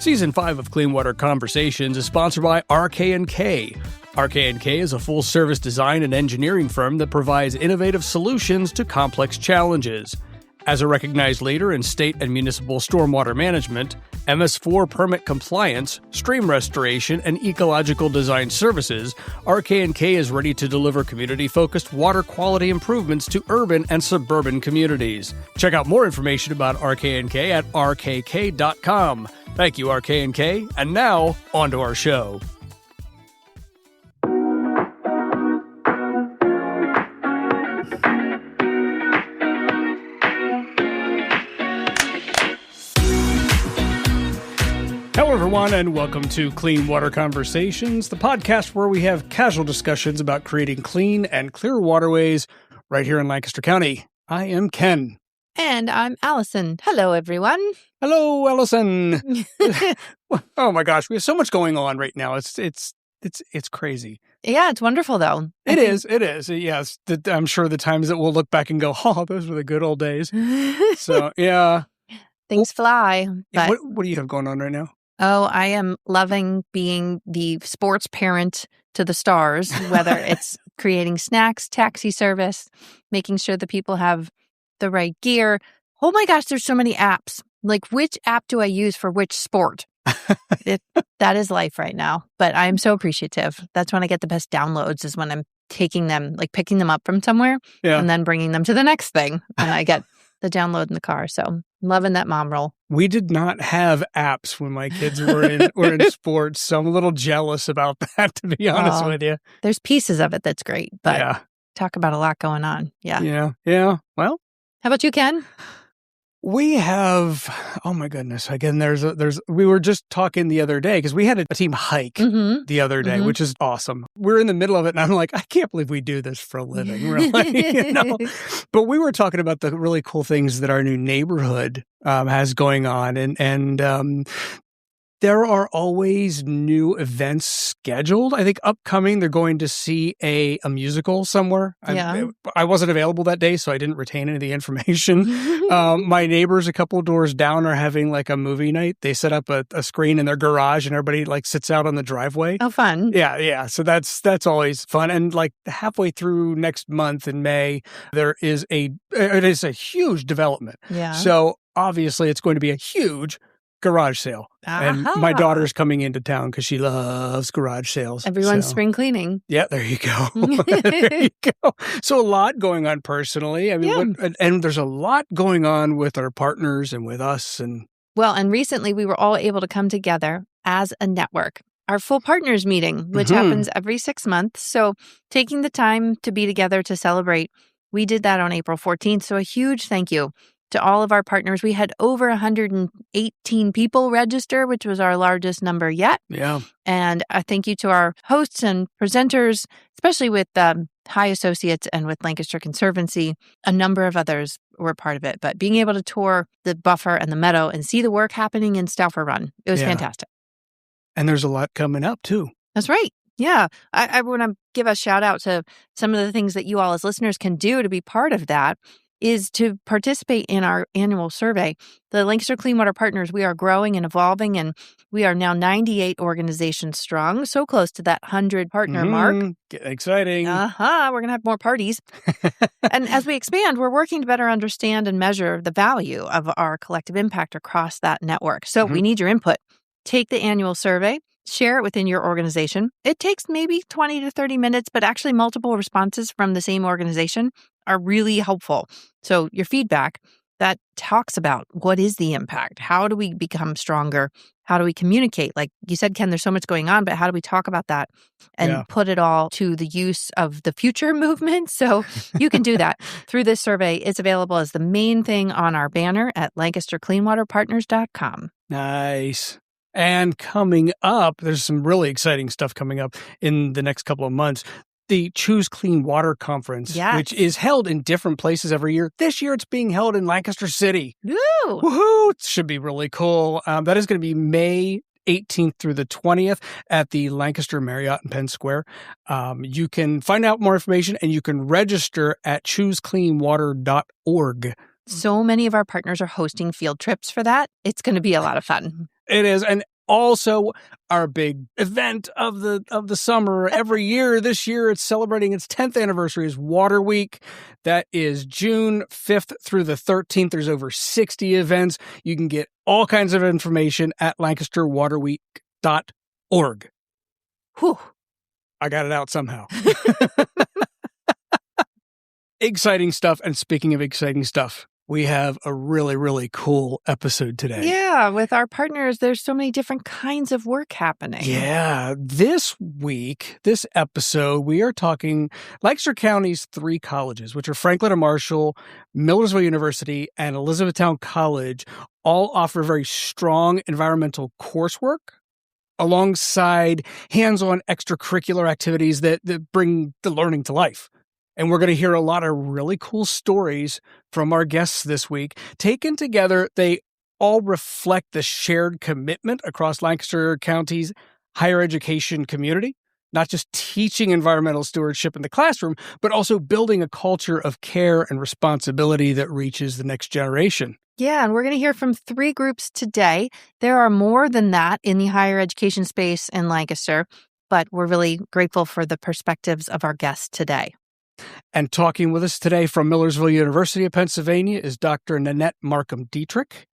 Season 5 of Clean Water Conversations is sponsored by RK&K. RK&K is a full-service design and engineering firm that provides innovative solutions to complex challenges. As a recognized leader in state and municipal stormwater management, MS4 permit compliance, stream restoration, and ecological design services, RK&K is ready to deliver community-focused water quality improvements to urban and suburban communities. Check out more information about RK&K at rkk.com. Thank you, RK&K. And now, on to our show. Hello, everyone, and welcome to Clean Water Conversations, the podcast where we have casual discussions about creating clean and clear waterways right here in Lancaster County. I am Ken. And I'm Allison. Hello, everyone. Hello, Allison. Oh my gosh, we have so much going on right now. It's crazy. Yeah, it's wonderful, though. It is. Yes, I'm sure the times that we'll look back and go, "Oh, those were the good old days." So yeah, things fly. But what do you have going on right now? Oh, I am loving being the sports parent to the stars, whether it's creating snacks, taxi service, making sure that people have the right gear. Oh my gosh, there's so many apps. Like, which app do I use for which sport? That is life right now. But I'm so appreciative. That's when I get the best downloads, is when I'm taking them, like picking them up from somewhere and then bringing them to the next thing. And I get the download in the car. So I'm loving that mom role. We did not have apps when my kids were in sports, so I'm a little jealous about that, to be honest with you. There's pieces of it that's great, but talk about a lot going on. Yeah. Well, how about you, Ken? We have, oh my goodness, again, we were just talking the other day because we had a team hike the other day, which is awesome. We're in the middle of it and I'm like, I can't believe we do this for a living, really, But we were talking about the really cool things that our new neighborhood has going on. And there are always new events scheduled. I think upcoming, they're going to see a musical somewhere. I wasn't available that day, so I didn't retain any of the information. My neighbors a couple doors down are having like a movie night. They set up a screen in their garage and everybody like sits out on the driveway. Oh, fun. Yeah. So that's always fun. And like halfway through next month in May, it is a huge development. Yeah. So obviously it's going to be a huge garage sale. And my daughter's coming into town because she loves garage sales. Everyone's spring cleaning. Yeah, there you go. There you go. So a lot going on personally. I mean, and there's a lot going on with our partners and with us. And recently we were all able to come together as a network. Our full partners meeting, which happens every 6 months. So taking the time to be together to celebrate, we did that on April 14th. So a huge thank you to all of our partners. We had over 118 people register, which was our largest number yet. Yeah. And a thank you to our hosts and presenters, especially with High Associates and with Lancaster Conservancy. A number of others were part of it. But being able to tour the buffer and the meadow and see the work happening in Stauffer Run, it was fantastic. And there's a lot coming up, too. That's right. Yeah. I want to give a shout out to some of the things that you all as listeners can do to be part of that. Is to participate in our annual survey. The Lancaster Clean Water Partners, we are growing and evolving, and we are now 98 organizations strong, so close to that 100 partner mark. Exciting. We're going to have more parties. And as we expand, we're working to better understand and measure the value of our collective impact across that network. So we need your input. Take the annual survey. Share it within your organization. It takes maybe 20 to 30 minutes, but actually multiple responses from the same organization are really helpful. So your feedback that talks about what is the impact? How do we become stronger? How do we communicate? Like you said, Ken, there's so much going on, but how do we talk about that and put it all to the use of the future movement? So you can do that through this survey. It's available as the main thing on our banner at LancasterCleanWaterPartners.com. Nice. And coming up, there's some really exciting stuff coming up in the next couple of months. The Choose Clean Water Conference, which is held in different places every year. This year, it's being held in Lancaster City. Woo! Woohoo! It should be really cool. That is going to be May 18th through the 20th at the Lancaster Marriott in Penn Square. You can find out more information and you can register at choosecleanwater.org. So many of our partners are hosting field trips for that. It's going to be a lot of fun. It is. And Also, our big event of the summer every year. This year, it's celebrating its 10th anniversary is Water Week. That is June 5th through the 13th. There's over 60 events. You can get all kinds of information at lancasterwaterweek.org. Whew. I got it out somehow. Exciting stuff. And speaking of exciting stuff, we have a really, really cool episode today. Yeah, with our partners, there's so many different kinds of work happening. Yeah. This episode, we are talking Lancaster County's 3 colleges, which are Franklin and Marshall, Millersville University, and Elizabethtown College, all offer very strong environmental coursework alongside hands-on extracurricular activities that bring the learning to life. And we're going to hear a lot of really cool stories from our guests this week. Taken together, they all reflect the shared commitment across Lancaster County's higher education community, not just teaching environmental stewardship in the classroom, but also building a culture of care and responsibility that reaches the next generation. Yeah, and we're going to hear from 3 groups today. There are more than that in the higher education space in Lancaster, but we're really grateful for the perspectives of our guests today. And talking with us today from Millersville University of Pennsylvania is Dr. Nanette Markham-Dietrich.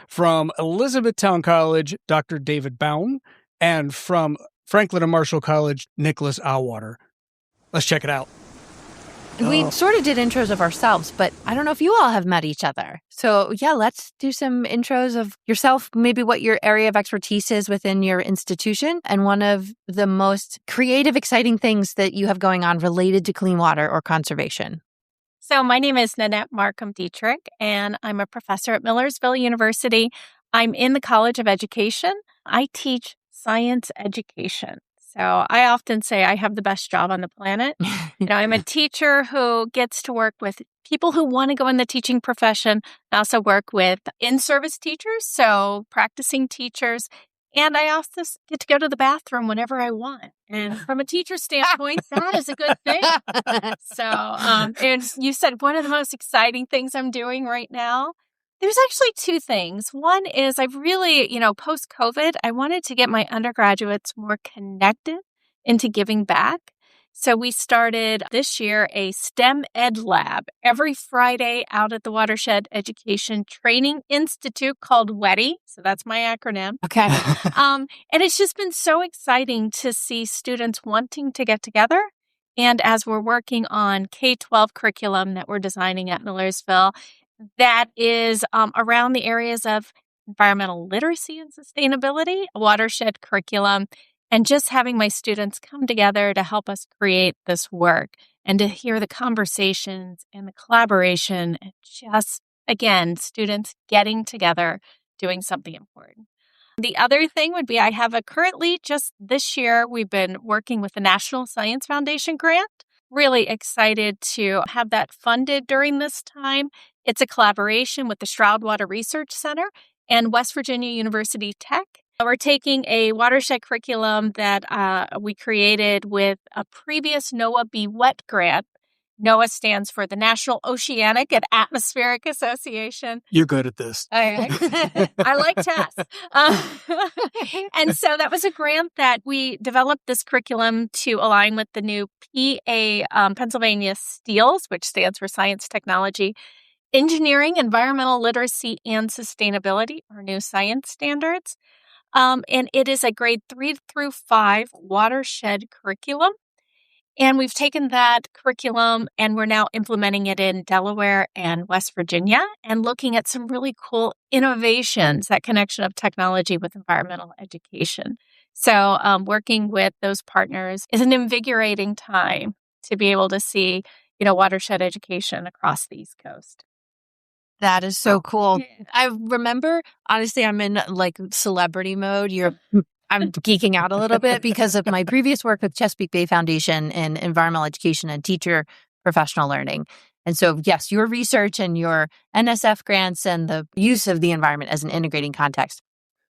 From Elizabethtown College, Dr. David Bowen. And from Franklin and Marshall College, Nicholas Auwaerter. Let's check it out. We sort of did intros of ourselves, but I don't know if you all have met each other. So yeah, let's do some intros of yourself, maybe what your area of expertise is within your institution, and one of the most creative, exciting things that you have going on related to clean water or conservation. So my name is Nanette Markham-Dietrich, and I'm a professor at Millersville University. I'm in the College of Education. I teach science education. So I often say I have the best job on the planet. I'm a teacher who gets to work with people who want to go in the teaching profession. I also work with in-service teachers, so practicing teachers. And I also get to go to the bathroom whenever I want. And from a teacher standpoint, that is a good thing. So, and you said one of the most exciting things I'm doing right now. There's actually 2 things. One is I've really, post-COVID, I wanted to get my undergraduates more connected into giving back. So we started this year a STEM Ed Lab every Friday out at the Watershed Education Training Institute called WETI. So that's my acronym. Okay. And it's just been so exciting to see students wanting to get together. And as we're working on K-12 curriculum that we're designing at Millersville, that is around the areas of environmental literacy and sustainability, watershed curriculum, and just having my students come together to help us create this work and to hear the conversations and the collaboration and just, again, students getting together, doing something important. The other thing would be I have currently just this year, we've been working with the National Science Foundation grant. Really excited to have that funded during this time. It's a collaboration with the Stroud Water Research Center and West Virginia University Tech. We're taking a watershed curriculum that we created with a previous NOAA Be Wet grant. NOAA stands for the National Oceanic and Atmospheric Association. You're good at this. I like tests. And so that was a grant that we developed this curriculum to align with the new PA Pennsylvania STEELS, which stands for Science, Technology, Engineering, Environmental Literacy, and Sustainability, our new science standards. And it is a grade 3 through 5 watershed curriculum. And we've taken that curriculum and we're now implementing it in Delaware and West Virginia and looking at some really cool innovations, that connection of technology with environmental education. So working with those partners is an invigorating time to be able to see, watershed education across the East Coast. That is so cool. Yeah. I remember, honestly, I'm in like celebrity mode. I'm geeking out a little bit because of my previous work with Chesapeake Bay Foundation in environmental education and teacher professional learning. And so, yes, your research and your NSF grants and the use of the environment as an integrating context.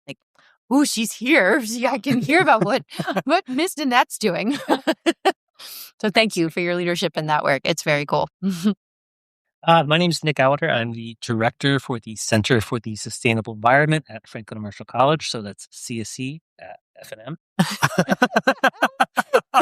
Like, ooh, she's here. I can hear about what Miss Nanette's doing. So thank you for your leadership in that work. It's very cool. My name is Nick Alliter. I'm the director for the Center for the Sustainable Environment at Franklin Commercial College. So that's CSE at F&M.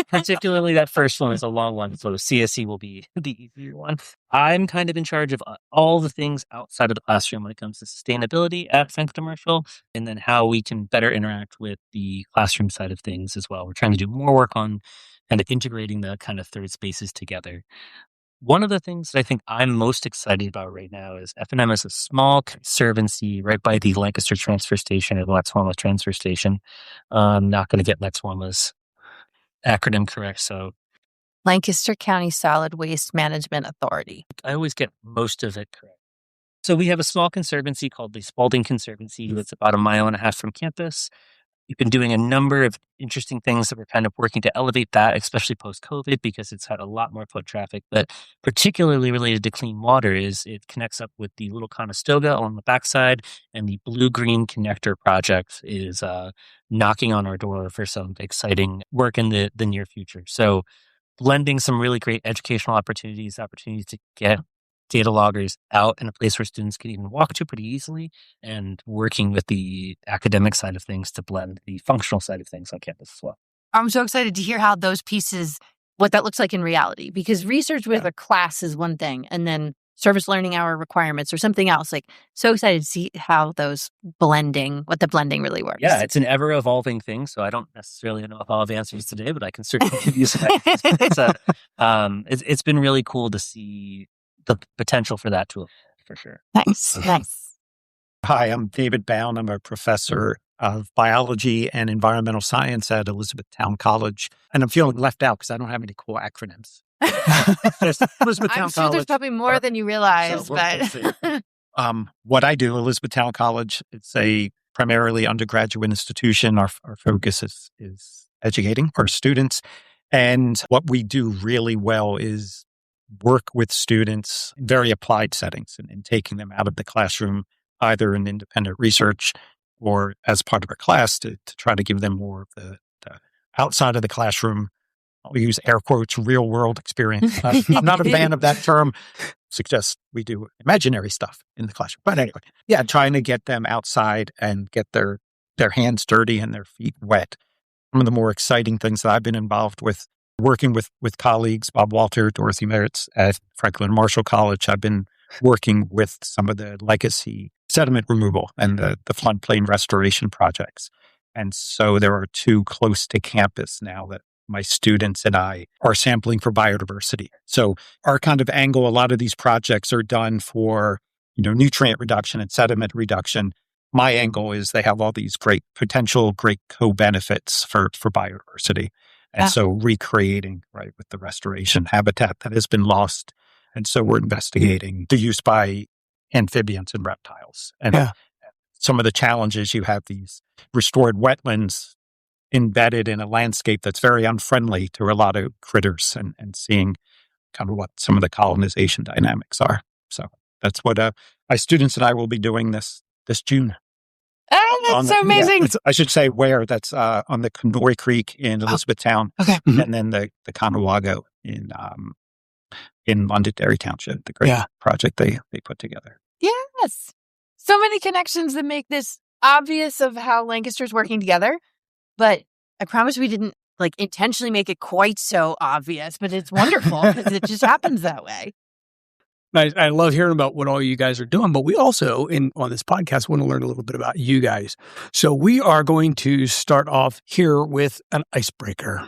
Particularly that first one is a long one. So CSE will be the easier one. I'm kind of in charge of all the things outside of the classroom when it comes to sustainability at Franklin Commercial, and then how we can better interact with the classroom side of things as well. We're trying to do more work on kind of integrating the kind of third spaces together. One of the things that I think I'm most excited about right now is F&M is a small conservancy right by the Lancaster transfer station or the Lexwama transfer station. I'm not going to get Lexwama's acronym correct, so Lancaster County Solid Waste Management Authority. I always get most of it correct. So we have a small conservancy called the Spalding Conservancy that's about 1.5 miles from campus. We've been doing a number of interesting things that we're kind of working to elevate that, especially post-COVID, because it's had a lot more foot traffic. But particularly related to clean water is it connects up with the Little Conestoga on the backside, and the Blue-Green Connector project is knocking on our door for some exciting work in the near future. So blending some really great educational opportunities to get data loggers out in a place where students can even walk to pretty easily, and working with the academic side of things to blend the functional side of things on campus as well. I'm so excited to hear how those pieces, what that looks like in reality, because research with a class is one thing, and then service learning hour requirements or something else. Like, so excited to see how what the blending really works. Yeah, it's an ever evolving thing. So I don't necessarily know if I'll have answers today, but I can certainly give you some. It's been really cool to see the potential for that to for sure. Nice. Hi, I'm David Bound. I'm a professor of biology and environmental science at Elizabethtown College. And I'm feeling left out because I don't have any cool acronyms. I'm sure there's probably more than you realize, but what I do, Elizabethtown College, it's a primarily undergraduate institution. Our focus is educating our students. And what we do really well is work with students in very applied settings and taking them out of the classroom, either in independent research or as part of a class to try to give them more of the outside of the classroom. I'll use air quotes, real world experience. I'm not a fan of that term. Suggests we do imaginary stuff in the classroom. But anyway, yeah, trying to get them outside and get their hands dirty and their feet wet. One of the more exciting things that I've been involved with, working with colleagues, Bob Walter, Dorothy Meritz at Franklin Marshall College. I've been working with some of the legacy sediment removal and the floodplain restoration projects. And so there are 2 close to campus now that my students and I are sampling for biodiversity. So our kind of angle, a lot of these projects are done for, nutrient reduction and sediment reduction. My angle is they have all these great co-benefits for biodiversity. And so recreating, right, with the restoration habitat that has been lost. And so we're investigating the use by amphibians and reptiles. And some of the challenges, you have these restored wetlands embedded in a landscape that's very unfriendly to a lot of critters, and seeing kind of what some of the colonization dynamics are. So that's what my students and I will be doing this June. Oh, that's so amazing. Yeah, I should say where. That's on the Conroy Creek in Elizabethtown. Okay. And then the Conewago in Londonderry Township, the great project they put together. Yes. So many connections that make this obvious of how Lancaster's working together. But I promise we didn't intentionally make it quite so obvious, but it's wonderful because it just happens that way. I love hearing about what all you guys are doing, but we also, on this podcast, want to learn a little bit about you guys. So we are going to start off here with an icebreaker.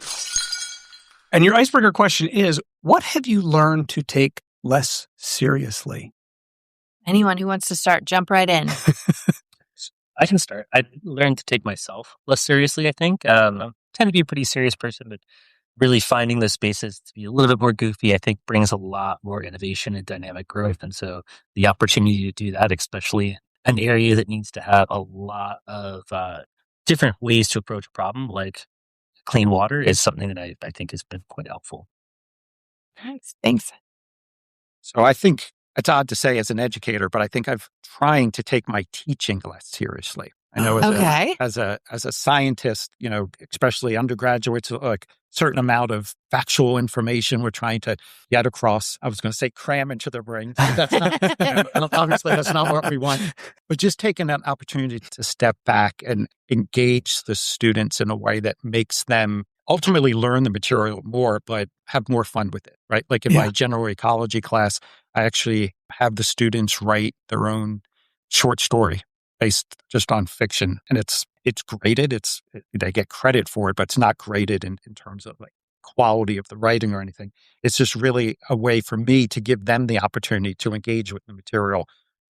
And your icebreaker question is, what have you learned to take less seriously? Anyone who wants to start, jump right in. I can start. I learned to take myself less seriously, I think. I tend to be a pretty serious person, but really finding those spaces to be a little bit more goofy, I think, brings a lot more innovation and dynamic growth. And so the opportunity to do that, especially an area that needs to have a lot of different ways to approach a problem, like clean water, is something that I think has been quite helpful. Nice. Thanks. So I think it's odd to say as an educator, but I think I'm trying to take my teaching less seriously. I know as a scientist, especially undergraduates, certain amount of factual information we're trying to get across. I was going to say cram into their brains. But obviously that's not what we want. But just taking that opportunity to step back and engage the students in a way that makes them ultimately learn the material more, but have more fun with it, right? Like in my general ecology class, I actually have the students write their own short story based just on fiction. And it's graded. They get credit for it, but it's not graded in terms of like quality of the writing or anything. It's just really a way for me to give them the opportunity to engage with the material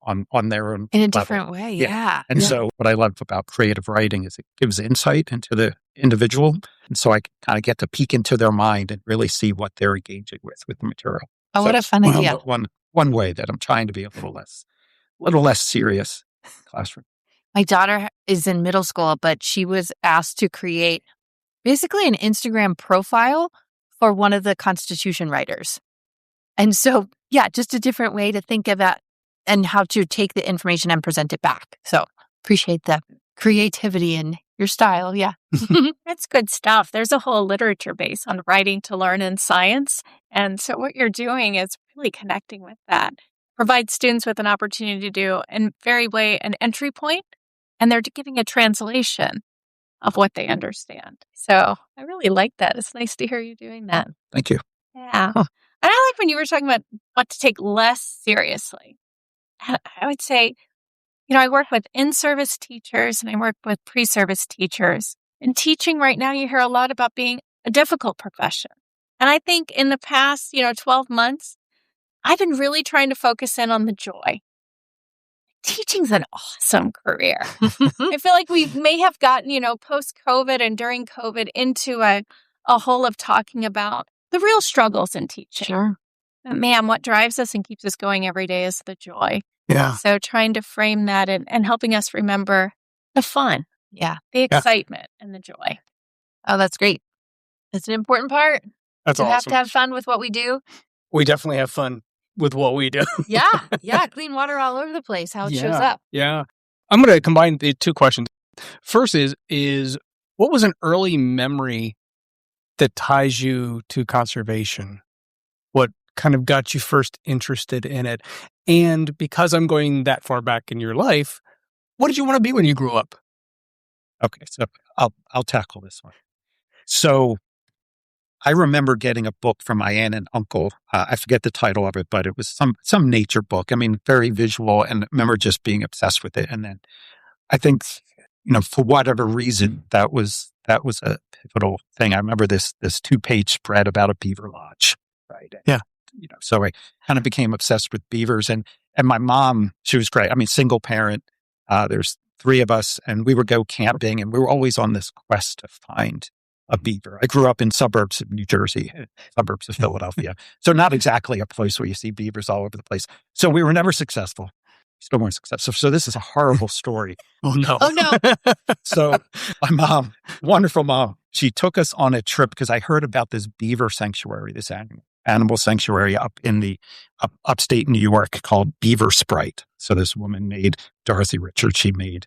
on their own in a level. different way. Yeah. And so what I love about creative writing is it gives insight into the individual. And so I kind of get to peek into their mind and really see what they're engaging with the material. Oh, So what a fun idea. One way that I'm trying to be a little less serious classroom. My daughter is in middle school, but she was asked to create basically an Instagram profile for one of the Constitution writers. And so, yeah, just a different way to think of that and how to take the information and present it back. So appreciate the creativity in your style. Yeah. That's good stuff. There's a whole literature base on writing to learn in science. And so what you're doing is really connecting with that. Provide students with an opportunity to do, in very way, an entry point, and they're giving a translation of what they understand. So I really like that. It's nice to hear you doing that. Thank you. Yeah. And I like when you were talking about what to take less seriously. I would say, I work with in-service teachers and I work with pre-service teachers. In teaching right now, you hear a lot about being a difficult profession. And I think in the past, 12 months, I've been really trying to focus in on the joy. Teaching's an awesome career. I feel like we may have gotten, post-COVID and during COVID into a hole of talking about the real struggles in teaching. Sure. But man, what drives us and keeps us going every day is the joy. Yeah. So trying to frame that and helping us remember the fun, Yeah. the excitement, and the joy. Oh, that's great. It's an important part. That's We awesome. have to have fun with what we do. We definitely have fun with what we do. Yeah. Yeah. Clean water all over the place, how it shows up. Yeah. I'm going to combine the two questions. First is what was an early memory that ties you to conservation? What kind of got you first interested in it? And because I'm going that far back in your life, what did you want to be when you grew up? Okay, so I'll tackle this one. So I remember getting a book from my aunt and uncle. I forget the title of it, but it was some nature book. I mean, very visual, and I remember just being obsessed with it. And then I think, for whatever reason, that was a pivotal thing. I remember this 2-page spread about a beaver lodge, right? Yeah. So I kind of became obsessed with beavers, and my mom, she was great. I mean, single parent. There's 3 of us, and we would go camping, and we were always on this quest to find a beaver. I grew up in suburbs of New Jersey, suburbs of Philadelphia. So not exactly a place where you see beavers all over the place. So we were never successful. Still weren't successful. So this is a horrible story. Oh, no. Oh, no. So my mom, wonderful mom, she took us on a trip because I heard about this beaver sanctuary, this animal sanctuary up in the upstate New York called Beaver Sprite. So this woman Dorothy Richards, she made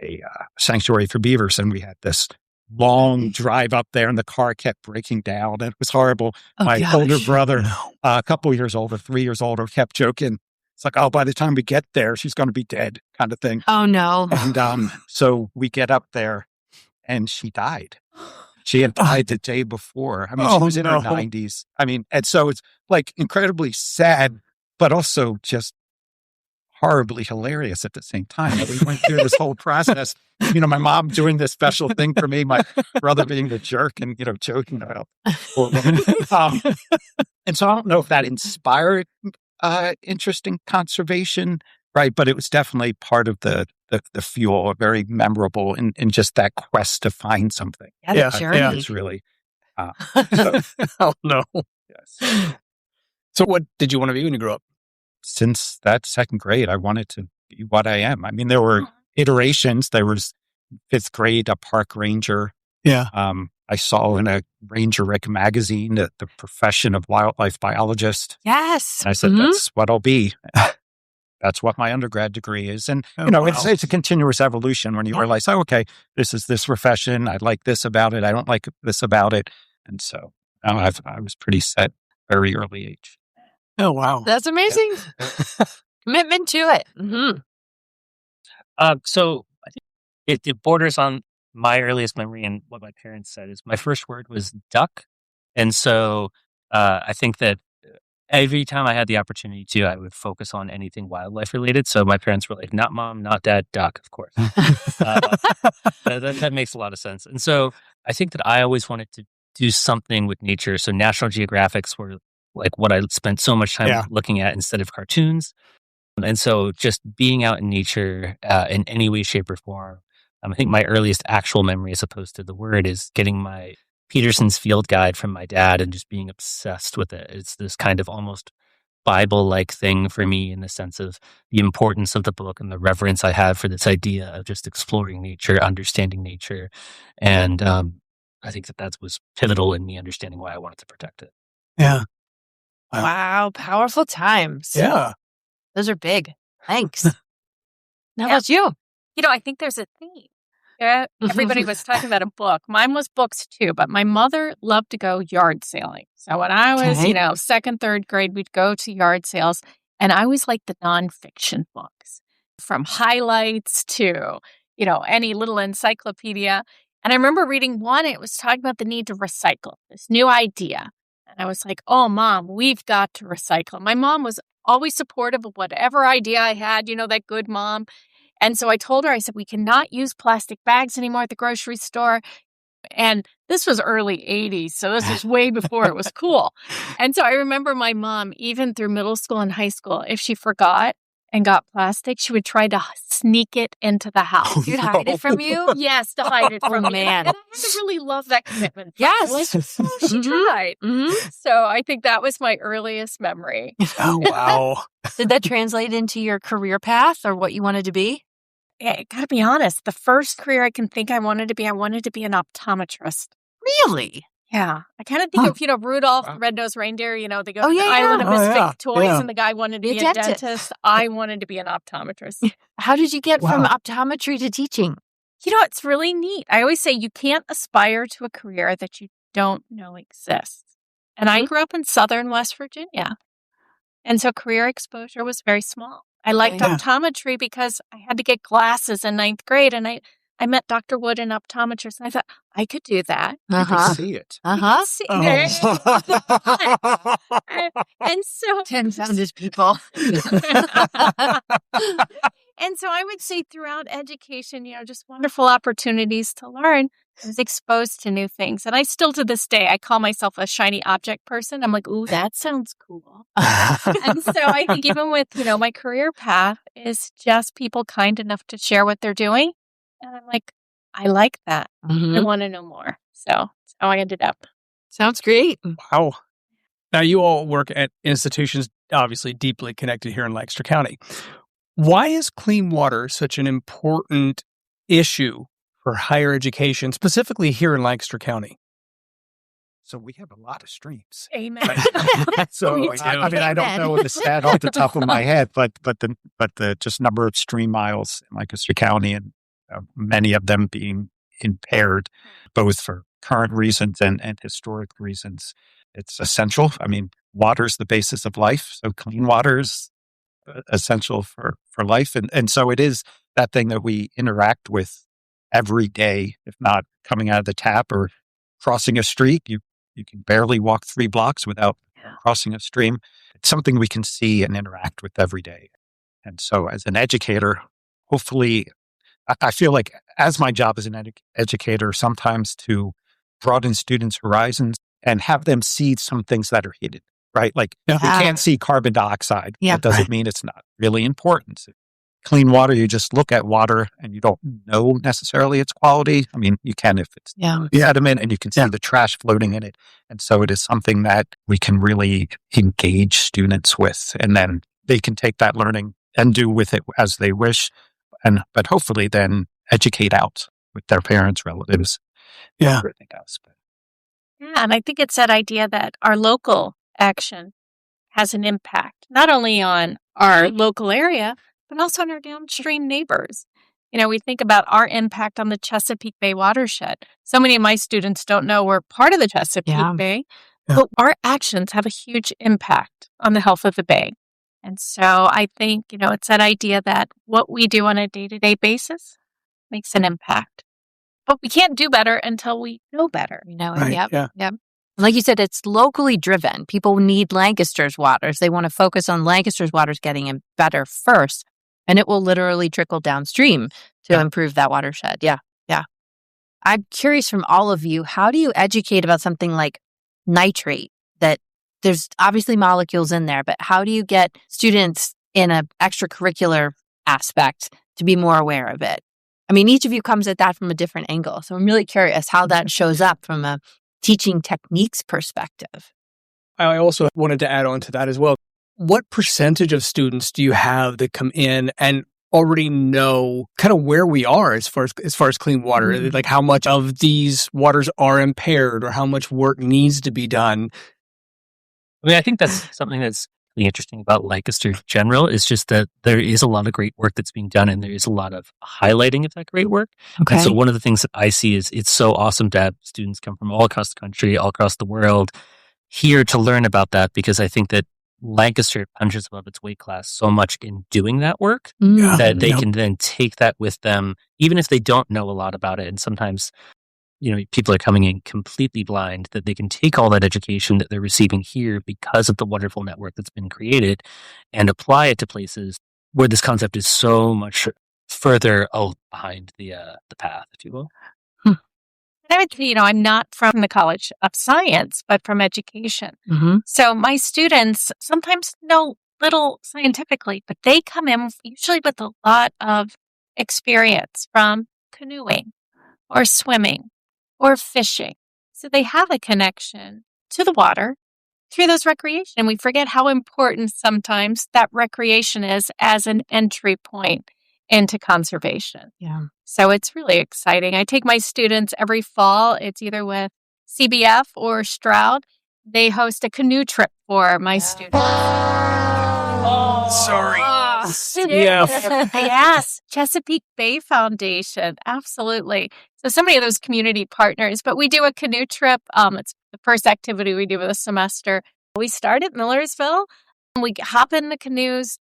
a sanctuary for beavers. And we had this long drive up there and the car kept breaking down. And it was horrible. Oh, My gosh. older brother, a couple years older, 3 years older, kept joking. It's like, oh, by the time we get there, she's going to be dead kind of thing. Oh, no. And so we get up there and she died. She had died the day before. I mean, she was in her 90s. I mean, and so it's like incredibly sad, but also just horribly hilarious at the same time. We went through this whole process. My mom doing this special thing for me, my brother being the jerk and, joking about poor woman. And so I don't know if that inspired interest in conservation, right? But it was definitely part of the fuel, very memorable in just that quest to find something. Yeah, the journey. Yeah, it's really. Oh, no. Yes. So what did you want to be when you grew up? Since that 2nd grade, I wanted to be what I am. I mean, there were iterations. There was 5th grade, a park ranger. Yeah. I saw in a Ranger Rick magazine the profession of wildlife biologist. Yes. And I said, that's what I'll be. That's what my undergrad degree is. And, it's a continuous evolution when you realize, okay, this is this profession. I like this about it. I don't like this about it. And so I was pretty set very early age. Oh, wow. That's amazing. Commitment to it. So I think it borders on my earliest memory, and what my parents said is my first word was duck. And so I think that every time I had the opportunity to, I would focus on anything wildlife related. So my parents were like, not mom, not dad, duck, of course. That makes a lot of sense. And so I think that I always wanted to do something with nature. So National Geographics were like what I spent so much time looking at instead of cartoons. And so just being out in nature in any way, shape, or form. I think my earliest actual memory, as opposed to the word, is getting my Peterson's Field Guide from my dad and just being obsessed with it. It's this kind of almost Bible-like thing for me, in the sense of the importance of the book and the reverence I have for this idea of just exploring nature, understanding nature. And I think that was pivotal in me understanding why I wanted to protect it. Yeah. Wow. Powerful times. Yeah. Those are big. Thanks. How about you? I think there's a theme. Yeah, everybody was talking about a book. Mine was books too, but my mother loved to go yard sailing. So when I was, second, third grade, we'd go to yard sales, and I always liked the nonfiction books, from highlights to, any little encyclopedia. And I remember reading one, it was talking about the need to recycle, this new idea. And I was like, oh, Mom, we've got to recycle. My mom was always supportive of whatever idea I had, that good mom. And so I told her, I said, we cannot use plastic bags anymore at the grocery store. And this was early 80s. So this was way before it was cool. And so I remember my mom, even through middle school and high school, if she forgot and got plastic, she would try to sneak it into the house. You'd hide it from you? Yes, to hide it from me. Man. And I had to really love that commitment. Yes. She tried. So I think that was my earliest memory. Oh, wow. Did that translate into your career path or what you wanted to be? I gotta be honest, the first career I can think I wanted to be an optometrist. Really? Yeah. I kind of think of, Rudolph the Red-Nosed Reindeer, they go to the Island of Misfit Toys and the guy wanted to be a dentist. I wanted to be an optometrist. How did you get from optometry to teaching? It's really neat. I always say you can't aspire to a career that you don't know exists. And I grew up in southern West Virginia. And so career exposure was very small. I liked optometry because I had to get glasses in 9th grade, and I met Dr. Wood, an optometrist, and I thought, I could do that. You could see it. See and so Confounded people. And so I would say throughout education, just wonderful opportunities to learn. I was exposed to new things. And I still, to this day, I call myself a shiny object person. I'm like, ooh, that sounds cool. And so I think even with, my career path is just people kind enough to share what they're doing. And I'm like, I like that. I want to know more. So that's how I ended up. Sounds great. Wow. Now, you all work at institutions obviously deeply connected here in Lancaster County. Why is clean water such an important issue for higher education, specifically here in Lancaster County? So we have a lot of streams. Amen. So I don't know the stat off the top of my head, but the just number of stream miles in Lancaster County, and many of them being impaired, both for current reasons and historic reasons. It's essential. Water is the basis of life. So clean water is essential for life. And so it is that thing that we interact with every day, if not coming out of the tap or crossing a street. You can barely walk 3 blocks without crossing a stream. It's something we can see and interact with every day. And so as an educator, hopefully, I feel like as my job as an educator, sometimes to broaden students' horizons and have them see some things that are hidden, right? Like you can't see carbon dioxide. That doesn't mean it's not really important. Clean water, you just look at water and you don't know necessarily its quality. You can if it's sediment, and you can see the trash floating in it. And so it is something that we can really engage students with, and then they can take that learning and do with it as they wish. But hopefully then educate out with their parents, relatives, everything else. And I think it's that idea that our local action has an impact, not only on our local area, but also on our downstream neighbors. We think about our impact on the Chesapeake Bay watershed. So many of my students don't know we're part of the Chesapeake Bay, but our actions have a huge impact on the health of the bay. And so I think, it's that idea that what we do on a day-to-day basis makes an impact. But we can't do better until we know better. Right, Yep. Like you said, it's locally driven. People need Lancaster's waters. They want to focus on Lancaster's waters getting in better first, and it will literally trickle downstream to improve that watershed. Yeah. I'm curious from all of you, how do you educate about something like nitrate? That there's obviously molecules in there, but how do you get students in an extracurricular aspect to be more aware of it? I mean, each of you comes at that from a different angle. So I'm really curious how that shows up from a teaching techniques perspective. I also wanted to add on to that as well. What percentage of students do you have that come in and already know kind of where we are as far as clean water? Like how much of these waters are impaired or how much work needs to be done? I mean, I think that's something that's really interesting about Lancaster in general is just that there is a lot of great work that's being done and there is a lot of highlighting of that great work. Okay. And so one of the things that I see is it's so awesome to have students come from all across the country, all across the world here to learn about that, because I think that Lancaster punches above its weight class so much in doing that work that they can then take that with them, even if they don't know a lot about it. And sometimes, people are coming in completely blind, that they can take all that education that they're receiving here because of the wonderful network that's been created and apply it to places where this concept is so much further behind the path, if you will. I would say, I'm not from the College of Science, but from education. So my students sometimes know little scientifically, but they come in usually with a lot of experience from canoeing or swimming or fishing. So they have a connection to the water through those recreation. And we forget how important sometimes that recreation is as an entry point into conservation. Yeah. So it's really exciting. I take my students every fall. It's either with CBF or Stroud. They host a canoe trip for my students. Sorry. CBF. Yes. Chesapeake Bay Foundation. Absolutely. So many of those community partners, but we do a canoe trip. It's the first activity we do of the semester. We start at Millersville. We hop in the canoes.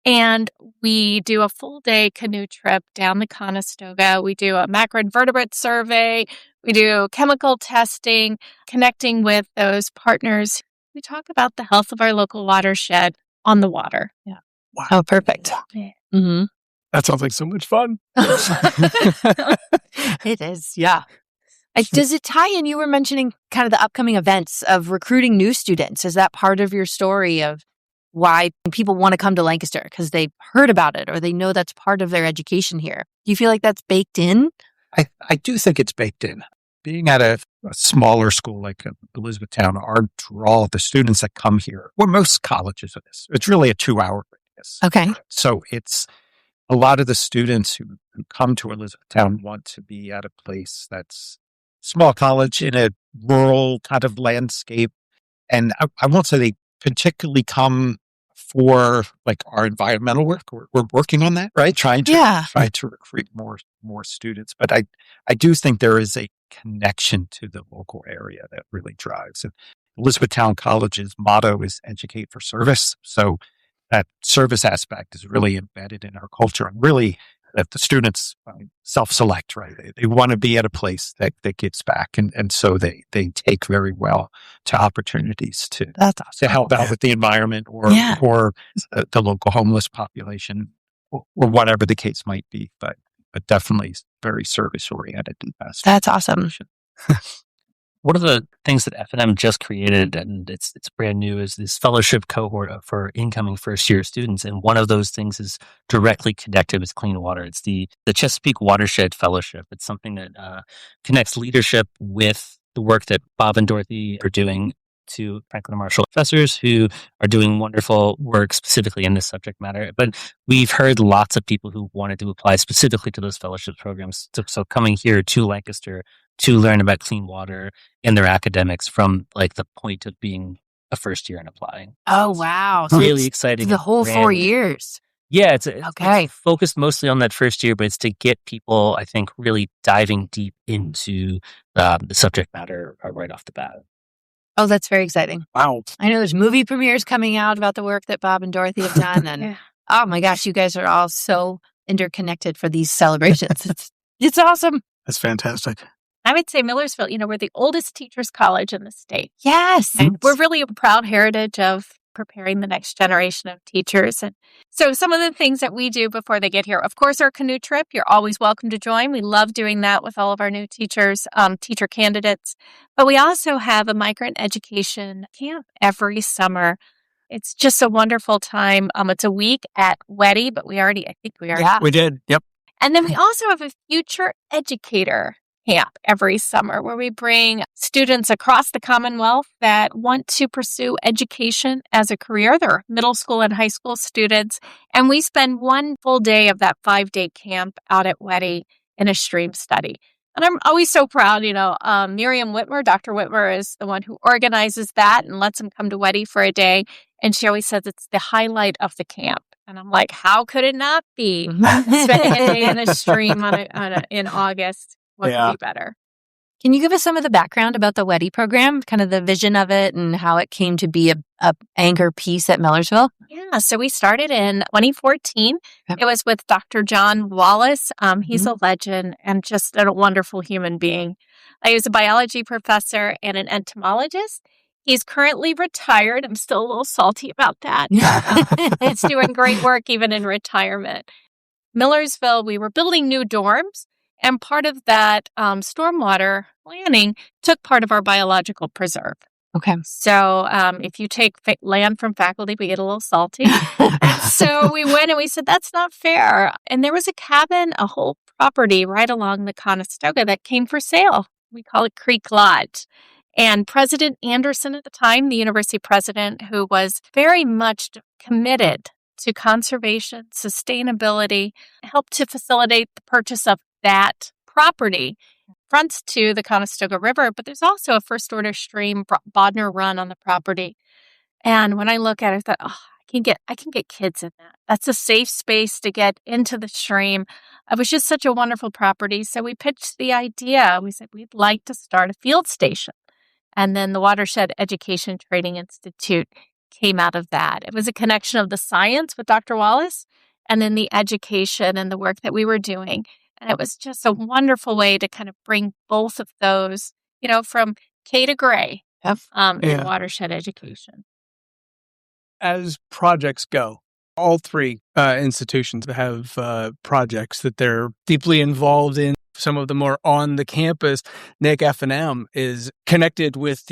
And we do a full day canoe trip down the Conestoga. We do a macroinvertebrate survey. We do chemical testing, connecting with those partners. We talk about the health of our local watershed on the water. Yeah. Wow. Oh, perfect. Mm-hmm. That sounds like so much fun. It is. Yeah. Does it tie in? You were mentioning kind of the upcoming events of recruiting new students. Is that part of your story of why people want to come to Lancaster? Because they've heard about it or they know that's part of their education here. Do you feel like that's baked in? I do think it's baked in. Being at a smaller school like Elizabethtown, our draw, the students that come here, well, most colleges are this. It's really a 2-hour radius. Okay. So it's a lot of the students who come to Elizabethtown want to be at a place that's small college in a rural kind of landscape. And I won't say they particularly come for like our environmental work. We're working on that, right? Trying to recruit more students. But I do think there is a connection to the local area that really drives. And Elizabethtown College's motto is educate for service. So that service aspect is really embedded in our culture and really that the students self-select, right? They want to be at a place that gives back. And so they take very well to opportunities to help out with the environment or the local homeless population or whatever the case might be. But definitely very service-oriented. That's awesome. One of the things that F&M just created, and it's brand new, is this fellowship cohort for incoming first-year students. And one of those things is directly connected with clean water. It's the Chesapeake Watershed Fellowship. It's something that connects leadership with the work that Bob and Dorothy are doing to Franklin and Marshall professors who are doing wonderful work specifically in this subject matter. But we've heard lots of people who wanted to apply specifically to those fellowship programs. So coming here to Lancaster to learn about clean water in their academics from like the point of being a first year and applying. Oh, wow. So really exciting. The whole 4 years. Yeah, it's Okay. focused mostly on that first year, but it's to get people, I think, really diving deep into the subject matter right off the bat. Oh, that's very exciting. Wow. I know there's movie premieres coming out about the work that Bob and Dorothy have done. And Yeah. oh my gosh, you guys are all so interconnected for these celebrations. It's awesome. That's fantastic. I would say Millersville, we're the oldest teachers college in the state. Yes. And we're really a proud heritage of preparing the next generation of teachers. And so some of the things that we do before they get here, of course, our canoe trip, you're always welcome to join. We love doing that with all of our new teachers, teacher candidates. But we also have a migrant education camp every summer. It's just a wonderful time. It's a week at Weddy, but I think we already. Yeah. We did. Yep. And then we also have a future educator camp every summer where we bring students across the Commonwealth that want to pursue education as a career. They're middle school and high school students. And we spend one full day of that 5-day camp out at Weddy in a stream study. And I'm always so proud, Miriam Whitmer, Dr. Whitmer is the one who organizes that and lets them come to Weddy for a day. And she always says it's the highlight of the camp. And I'm like, how could it not be? Spending a day in a stream in August. What could be better? Can you give us some of the background about the Weddy program, kind of the vision of it and how it came to be a anchor piece at Millersville? Yeah, so we started in 2014. Yep. It was with Dr. John Wallace. He's a legend and just a wonderful human being. He was a biology professor and an entomologist. He's currently retired. I'm still a little salty about that. He's doing great work even in retirement. Millersville, we were building new dorms. And part of that stormwater planning took part of our biological preserve. Okay. So if you take land from faculty, we get a little salty. So we went and we said, that's not fair. And there was a cabin, a whole property right along the Conestoga that came for sale. We call it Creek Lodge. And President Anderson at the time, the university president, who was very much committed to conservation, sustainability, helped to facilitate the purchase of that property. Fronts to the Conestoga River, but there's also a first order stream, Bodner Run, on the property. And when I look at it, I thought, I can get kids in that. That's a safe space to get into the stream. It was just such a wonderful property. So we pitched the idea. We said we'd like to start a field station. And then the Watershed Education Training Institute came out of that. It was a connection of the science with Dr. Wallace and then the education and the work that we were doing. And it was just a wonderful way to kind of bring both of those, from K to Gray in watershed education. As projects go, all three institutions have projects that they're deeply involved in. Some of the more on the campus. Nick F&M is connected with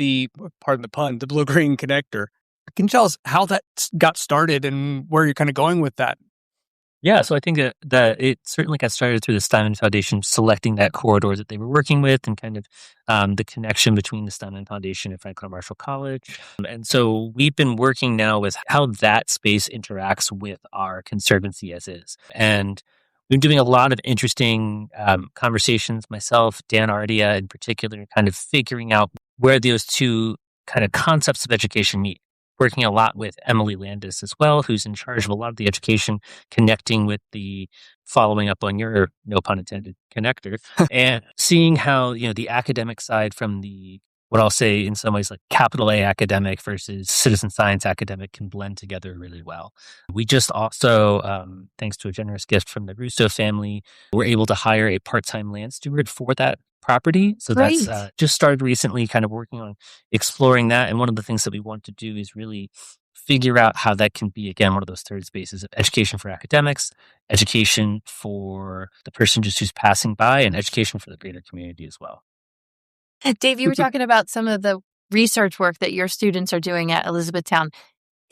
pardon the pun, the Blue-Green Connector. Can you tell us how that got started and where you're kind of going with that? Yeah, so I think that it certainly got started through the Steinman Foundation selecting that corridor that they were working with and kind of the connection between the Steinman Foundation and Franklin Marshall College. And so we've been working now with how that space interacts with our conservancy as is. And we've been doing a lot of interesting conversations, myself, Dan Ardia in particular, kind of figuring out where those two kind of concepts of education meet. Working a lot with Emily Landis as well, who's in charge of a lot of the education, connecting with following up on your, no pun intended, connector, and seeing how, the academic side from what I'll say in some ways like capital A academic versus citizen science academic can blend together really well. We just also, thanks to a generous gift from the Russo family, were able to hire a part-time land steward for that property. So Great. That's just started recently, kind of working on exploring that. And one of the things that we want to do is really figure out how that can be, again, one of those third spaces of education for academics, education for the person just who's passing by, and education for the greater community as well. Dave, you were talking about some of the research work that your students are doing at Elizabethtown.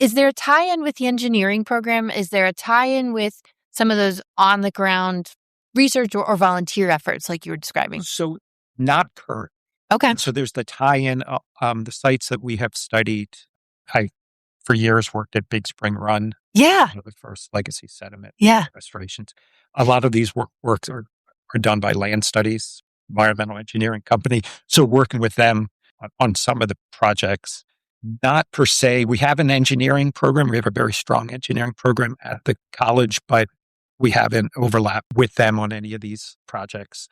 Is there a tie-in with the engineering program? Is there a tie-in with some of those on-the-ground research or volunteer efforts like you were describing? So not current. Okay. So there's the tie-in, the sites that we have studied. I, for years, worked at Big Spring Run. Yeah. The first legacy sediment restorations. A lot of these works are done by Land Studies, environmental engineering company. So working with them on some of the projects Not per se. We have an engineering program. We have a very strong engineering program at the college, but we haven't overlapped with them on any of these projects.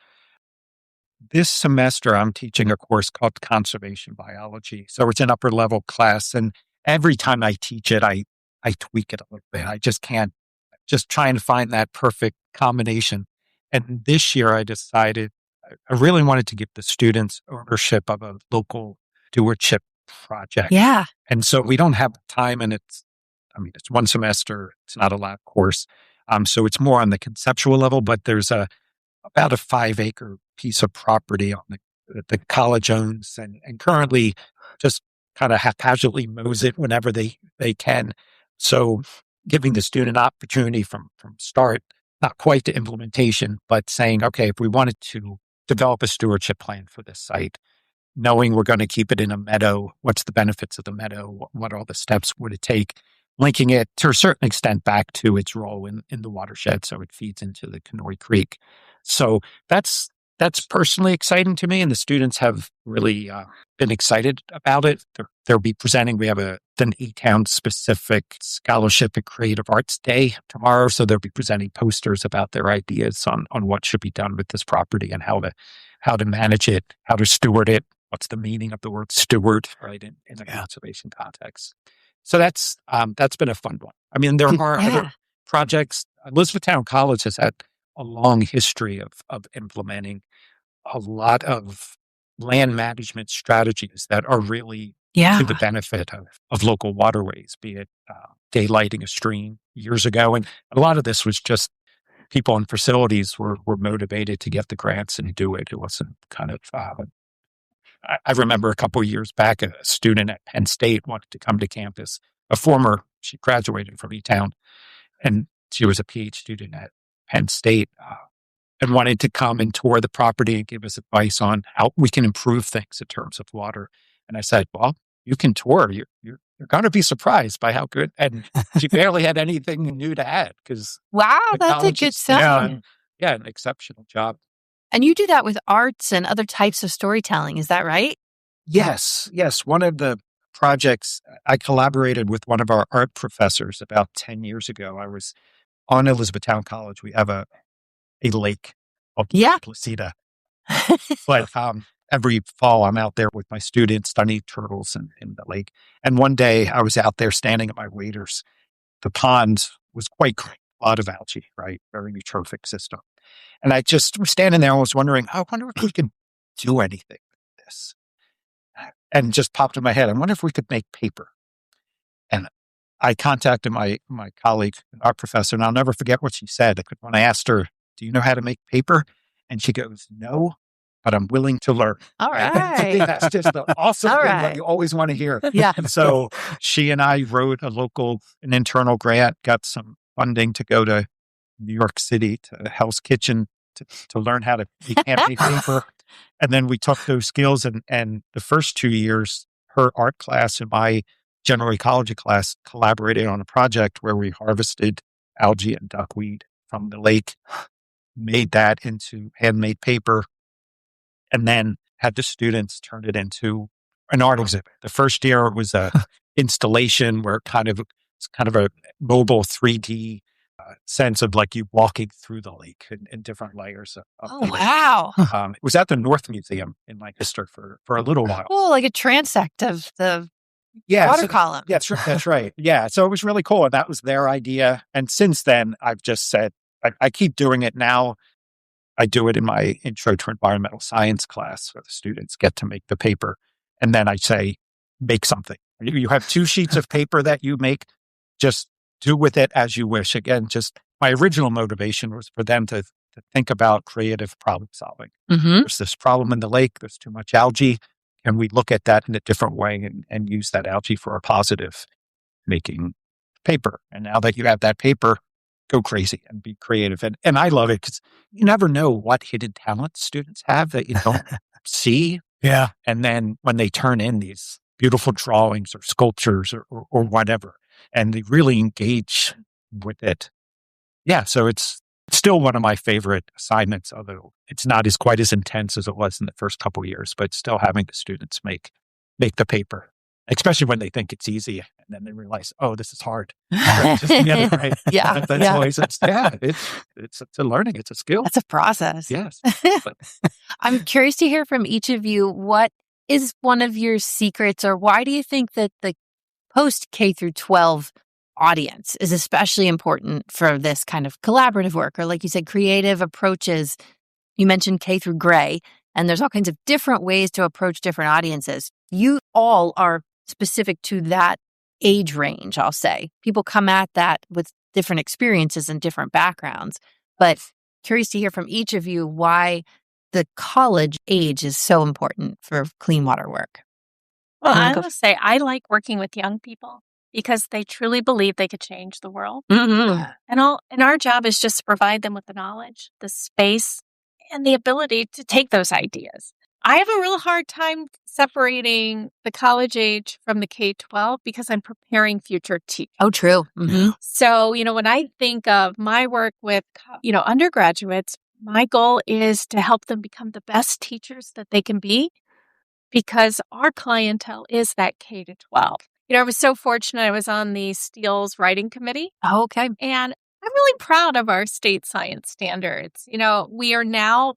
This semester, I'm teaching a course called conservation biology. So it's an upper level class. And every time I teach it, I tweak it a little bit. I just can't, just trying to find that perfect combination. And this year I decided I really wanted to give the students ownership of a local stewardship project. Yeah. And so we don't have time, and it's one semester. It's not a lab course. So it's more on the conceptual level, but there's about a 5-acre piece of property that the college owns and currently just kind of haphazardly mows it whenever they can. So giving the student opportunity from start, not quite to implementation, but saying, okay, if we wanted to develop a stewardship plan for this site, knowing we're going to keep it in a meadow, what's the benefits of the meadow? What all the steps would it take? Linking it to a certain extent back to its role in the watershed, so it feeds into the Kenoi Creek. So that's personally exciting to me, and the students have really been excited about it. They'll be presenting. We have an E-Town specific scholarship and creative arts day tomorrow, so they'll be presenting posters about their ideas on what should be done with this property and how to manage it, how to steward it. What's the meaning of the word steward, right, in a conservation context? So that's been a fun one. I mean, there are other projects. Elizabethtown College has had a long history of implementing a lot of land management strategies that are really to the benefit of local waterways, be it daylighting a stream years ago. And a lot of this was just people in facilities were motivated to get the grants and do it. It wasn't kind of I remember a couple of years back, a student at Penn State wanted to come to campus. She graduated from E-Town, and she was a PhD student at Penn State, and wanted to come and tour the property and give us advice on how we can improve things in terms of water. And I said, well, you can tour. You're going to be surprised by how good. And she barely had anything new to add because that's a good sign. Yeah, an exceptional job. And you do that with arts and other types of storytelling. Is that right? Yes. One of the projects, I collaborated with one of our art professors about 10 years ago. I was on Elizabethtown College. We have a lake called Placida. But every fall, I'm out there with my students studying turtles in the lake. And one day I was out there standing at my waders. The pond was quite great, a lot of algae, right? Very eutrophic system. And I just was standing there and was wondering, I wonder if we could do anything with this. And just popped in my head, I wonder if we could make paper. And I contacted my colleague, our professor, and I'll never forget what she said. When I asked her, do you know how to make paper? And she goes, no, but I'm willing to learn. All right. I think that's just an awesome thing that you always want to hear. Yeah. And so she and I wrote an internal grant, got some funding to go to New York City to Hell's Kitchen to learn how to make handmade paper. And then we took those skills and the first 2 years, her art class and my general ecology class collaborated on a project where we harvested algae and duckweed from the lake, made that into handmade paper, and then had the students turn it into an art exhibit. The first year it was a installation where it's kind of a mobile 3D sense of like you walking through the lake in different layers of the lake. Wow. It was at the North Museum in Lancaster for a little while. Oh, like a transect of the water column. Yeah, that's right. Yeah. So it was really cool. And that was their idea. And since then, I've just said, I keep doing it now. I do it in my intro to environmental science class where the students get to make the paper. And then I say, make something. You have 2 sheets of paper that you make, just do with it as you wish. Again, just my original motivation was for them to think about creative problem solving. Mm-hmm. There's this problem in the lake. There's too much algae. Can we look at that in a different way and use that algae for a positive, making paper? And now that you have that paper, go crazy and be creative. And I love it because you never know what hidden talents students have that you don't see. Yeah. And then when they turn in these beautiful drawings or sculptures or whatever, and they really engage with it. Yeah. So it's still one of my favorite assignments, although it's not quite as intense as it was in the first couple of years, but still having the students make the paper. especially when they think it's easy and then they realize, oh, this is hard. Right? Just get it right. Yeah. That's always, it's a learning. It's a skill. That's a process. Yes. I'm curious to hear from each of you. What is one of your secrets, or why do you think that the post K through 12 audience is especially important for this kind of collaborative work, or like you said, creative approaches? You mentioned K through gray, and there's all kinds of different ways to approach different audiences. You all are specific to that age range, I'll say. People come at that with different experiences and different backgrounds, but curious to hear from each of you why the college age is so important for clean water work. Well, I will say I like working with young people because they truly believe they could change the world. Mm-hmm. And our job is just to provide them with the knowledge, the space, and the ability to take those ideas. I have a real hard time separating the college age from the K-12 because I'm preparing future teachers. Oh, true. Mm-hmm. So, when I think of my work with, undergraduates, my goal is to help them become the best teachers that they can be, because our clientele is that K-12. I was so fortunate. I was on the Steele's writing committee. Oh, okay. And I'm really proud of our state science standards. We are now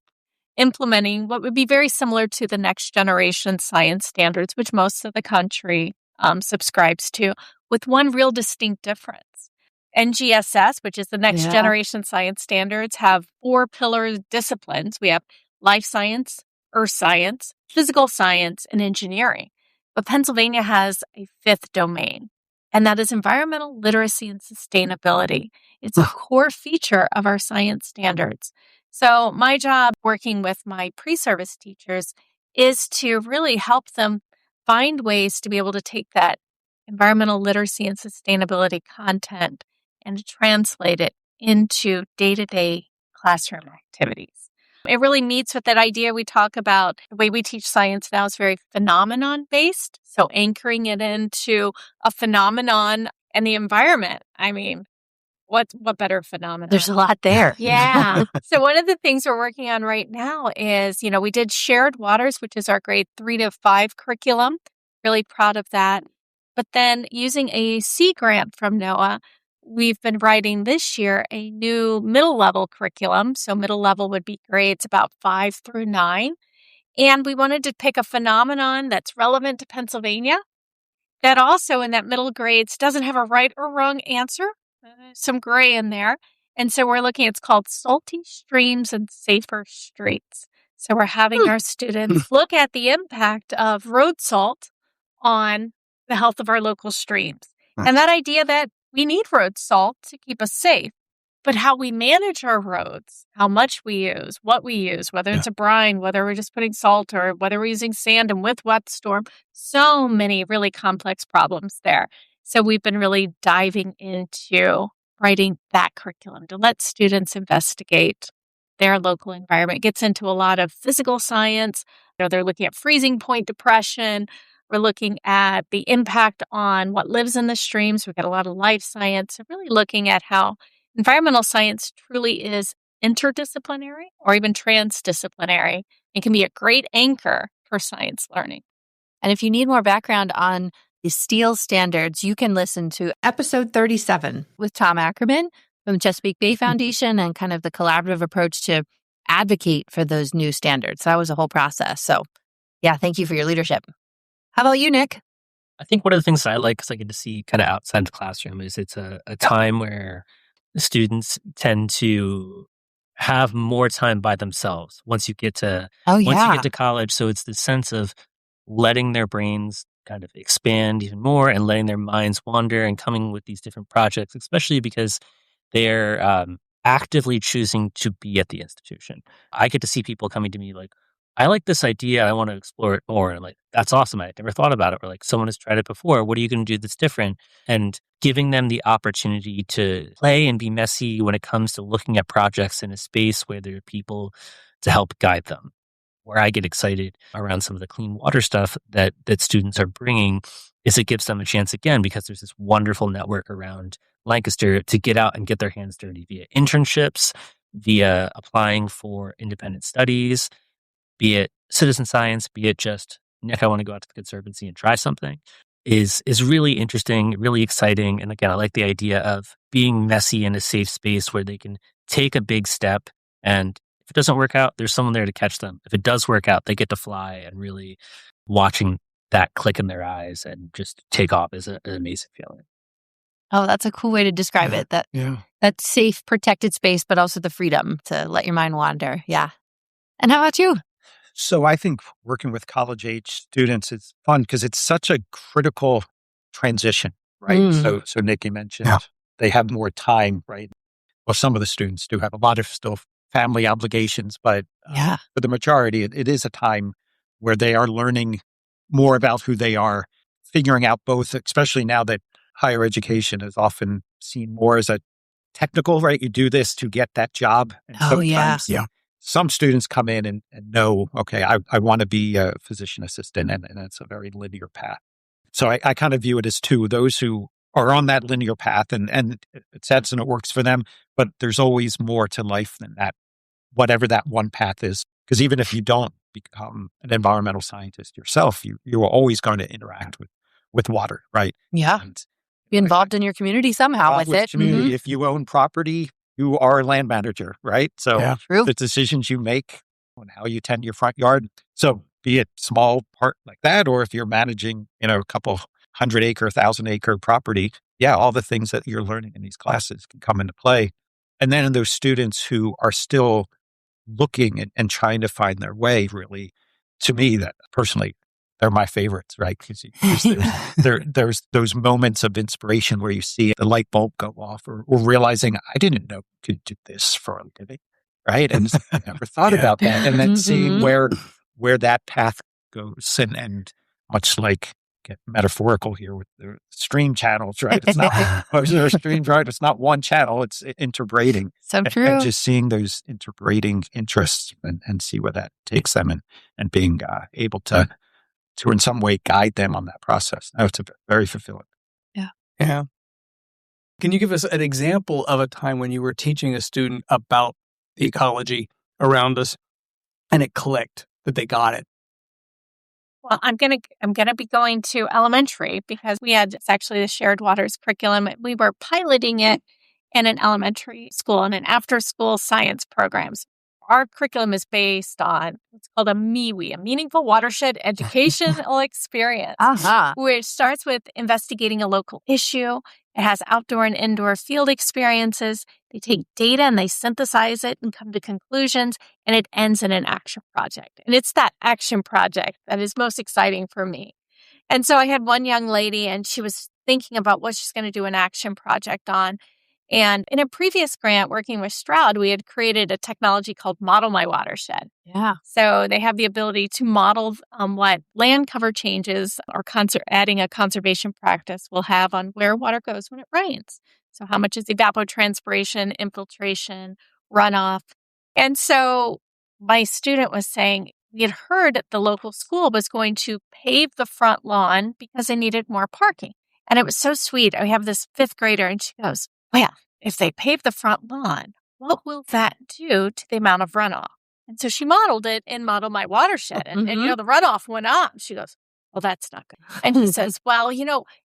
implementing what would be very similar to the next generation science standards, which most of the country subscribes to, with one real distinct difference. NGSS, which is the next generation science standards, have 4 pillar disciplines. We have life science, earth science, physical science, and engineering. But Pennsylvania has a 5th domain, and that is environmental literacy and sustainability. It's a core feature of our science standards. So my job working with my pre-service teachers is to really help them find ways to be able to take that environmental literacy and sustainability content and to translate it into day-to-day classroom activities. It really meets with that idea we talk about. The way we teach science now is very phenomenon-based. So anchoring it into a phenomenon and the environment. I mean, what better phenomenon? There's a lot there. Yeah. So one of the things we're working on right now is, we did Shared Waters, which is our grade 3 to 5 curriculum. Really proud of that. But then using a Sea grant from NOAA, we've been writing this year a new middle level curriculum. So middle level would be grades about 5 through 9. And we wanted to pick a phenomenon that's relevant to Pennsylvania that also in that middle grades doesn't have a right or wrong answer. Some gray in there. And so we're looking, it's called Salty Streams and Safer Streets. So we're having our students look at the impact of road salt on the health of our local streams. And that idea that we need road salt to keep us safe, but how we manage our roads, how much we use, what we use, whether it's a brine, whether we're just putting salt, or whether we're using sand and with wet storm, so many really complex problems there. So we've been really diving into writing that curriculum to let students investigate their local environment. It gets into a lot of physical science. They're looking at freezing point depression. We're looking at the impact on what lives in the streams. We've got a lot of life science. So really looking at how environmental science truly is interdisciplinary or even transdisciplinary. It can be a great anchor for science learning. And if you need more background on the Steele standards, you can listen to episode 37 with Tom Ackerman from Chesapeake Bay Foundation and kind of the collaborative approach to advocate for those new standards. That was a whole process. So yeah, thank you for your leadership. How about you, Nick? I think one of the things that I like is I get to see kind of outside the classroom is it's a time where the students tend to have more time by themselves once you get to once you get to college. So it's the sense of letting their brains kind of expand even more and letting their minds wander and coming with these different projects, especially because they're actively choosing to be at the institution. I get to see people coming to me like, I like this idea. I want to explore it more. And like, that's awesome. I never thought about it. Or like, someone has tried it before. What are you going to do that's different? And giving them the opportunity to play and be messy when it comes to looking at projects in a space where there are people to help guide them. Where I get excited around some of the clean water stuff that students are bringing is it gives them a chance again, because there's this wonderful network around Lancaster to get out and get their hands dirty via internships, via applying for independent studies, be it citizen science, be it just, Nick, I want to go out to the Conservancy and try something. is really interesting, really exciting. And again, I like the idea of being messy in a safe space where they can take a big step. And if it doesn't work out, there's someone there to catch them. If it does work out, they get to fly, and really watching that click in their eyes and just take off is an amazing feeling. Oh, that's a cool way to describe it. That safe, protected space, but also the freedom to let your mind wander. Yeah. And how about you? So I think working with college-age students is fun because it's such a critical transition, right? So Nikki mentioned they have more time, right? Well, some of the students do have a lot of still family obligations, but for the majority, it is a time where they are learning more about who they are, figuring out both, especially now that higher education is often seen more as a technical, right? You do this to get that job. And sometimes some students come in and know, okay, I want to be a physician assistant, and it's a very linear path. So I kind of view it as two, those who are on that linear path and it sets and it works for them, but there's always more to life than that, whatever that one path is. Because even if you don't become an environmental scientist yourself, you are always going to interact with water, right? Yeah. And, be involved in your community somehow with it. Community. If you own property, you are a land manager, right? So the decisions you make on how you tend your front yard. So be it small part like that, or if you're managing, a couple 100-acre, 1,000-acre property, all the things that you're learning in these classes can come into play. And then in those students who are still looking and trying to find their way, really, to me, that personally, they're my favorites, right? Because there's those moments of inspiration where you see the light bulb go off, or realizing I didn't know you could do this for a living, right? And I never thought about that. And then seeing where that path goes, and much like, get metaphorical here with the stream channels, right? It's not stream, right? It's not one channel; it's interbreeding. So true. And just seeing those interbreeding interests and see where that takes them, and being able to in some way guide them on that process. Now, it's very fulfilling. Yeah. Can you give us an example of a time when you were teaching a student about the ecology around us and it clicked, that they got it? Well, I'm gonna be going to elementary because it's actually the shared waters curriculum. We were piloting it in an elementary school and an after-school science programs. Our curriculum is based on what's called a MWE, a Meaningful Watershed Educational Experience, which starts with investigating a local issue. It has outdoor and indoor field experiences. They take data and they synthesize it and come to conclusions, and it ends in an action project. And it's that action project that is most exciting for me. And so I had one young lady, and she was thinking about what she's going to do an action project on. And in a previous grant working with Stroud, we had created a technology called Model My Watershed. Yeah. So they have the ability to model what land cover changes or adding a conservation practice will have on where water goes when it rains. So how much is evapotranspiration, infiltration, runoff? And so my student was saying we had heard that the local school was going to pave the front lawn because they needed more parking. And it was so sweet. I have this 5th grader, and she goes, well, if they pave the front lawn, what will that do to the amount of runoff? And so she modeled it in Model My Watershed. And the runoff went up. She goes, well, that's not good. And he says, well,